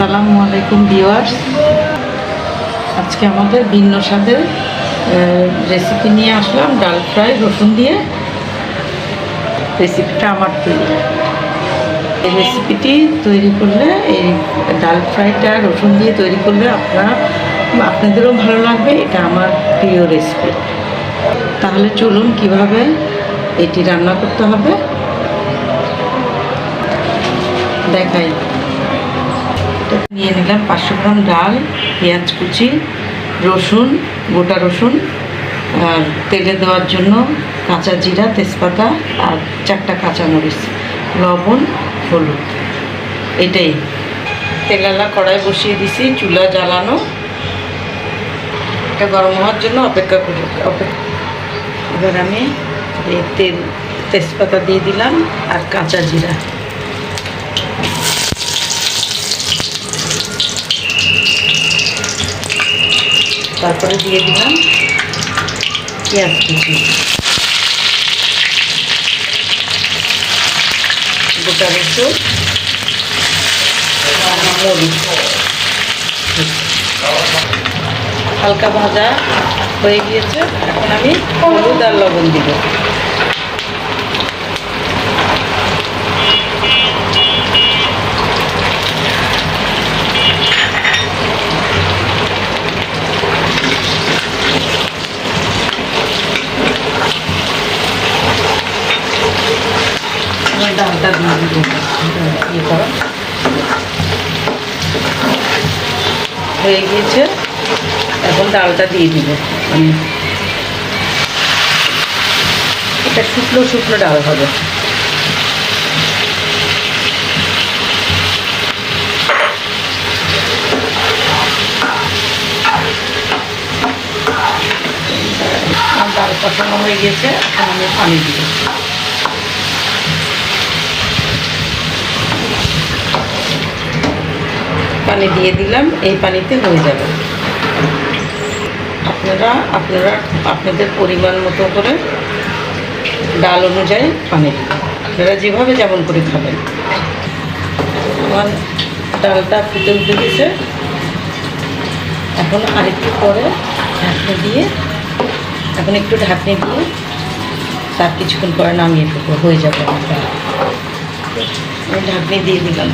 আসসালামু আলাইকুম ভিউয়ার্স। আজকে আমাদের ভিন্ন স্বাদের রেসিপি নিয়ে আসলাম, ডাল ফ্রাই রসুন দিয়ে। রেসিপিটা আমার তৈরি। এই রেসিপিটি তৈরি করলে, এই ডাল ফ্রাইটা রসুন দিয়ে তৈরি করলে আপনাদেরও ভালো লাগবে। এটা আমার প্রিয় রেসিপি। তাহলে চলুন কিভাবে এটি রান্না করতে হবে দেখাই। নিয়ে নিলাম 500 গ্রাম ডাল, পেঁয়াজ কুচি, রসুন, গোটা রসুন, আর তেলে দেওয়ার জন্য কাঁচা জিরা, তেজপাতা আর 4টা কাঁচামরিচ, লবণ, হলুদ। এটাই। তেলালা কড়াই বসিয়ে দিছি, চুলা জ্বালানো। এটা গরম হওয়ার জন্য অপেক্ষা করি। এবার আমি এই তেজপাতা দিয়ে দিলাম আর কাঁচা জিরা। তারপরে দিয়ে দিলাম পেঁয়াজ কুচি, গোটা রসুন, মরিচ। হালকা ভাজা হয়ে গিয়েছে। এখন আমি হলুদ আর লবণ দিব। ডালটা দিয়ে দিব। হয়ে গিয়েছে। এখন ডালটা দিয়ে দিব। এটা শুকনো শুকনো ডাল হবে। ডাল কষানো হয়ে গেছে। এখন আমি পানি দিব। পানি দিয়ে দিলাম। এই পানিতে হয়ে যাবে। আপনারা আপনাদের পরিমাণ মতো করে ডাল অনুযায়ী পানি দিবেন। আপনারা যেভাবে যেমন করে খাবেন। আমার ডালটা ফুটে উঠে গেছে। এখন আরেকটু পরে ঢাকনি দিয়ে তার কিছুক্ষণ পরে নামিয়ে ফেলবো। হয়ে যাবে আমার ডাল। আমি ঢাকনি দিয়ে দিলাম।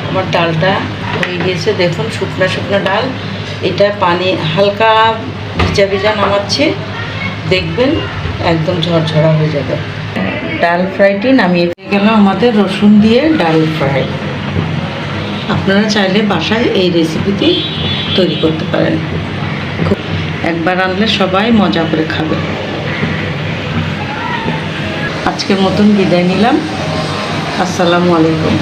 আমার ডালটা হয়ে গিয়েছে। দেখুন, শুকনো শুকনো ডাল। এটা পানি হালকা ভিজা ভিজা নামাচ্ছে। দেখবেন একদম ঝরঝরা হয়ে যাবে। ডাল ফ্রাইটি নামিয়ে গেল আমাদের রসুন দিয়ে ডাল ফ্রাই। আপনারা চাইলে বাসায় এই রেসিপিটি তৈরি করতে পারেন। একবার আনলে সবাই মজা করে খাবে। আজকের মতন বিদায় নিলাম। আসসালামু আলাইকুম।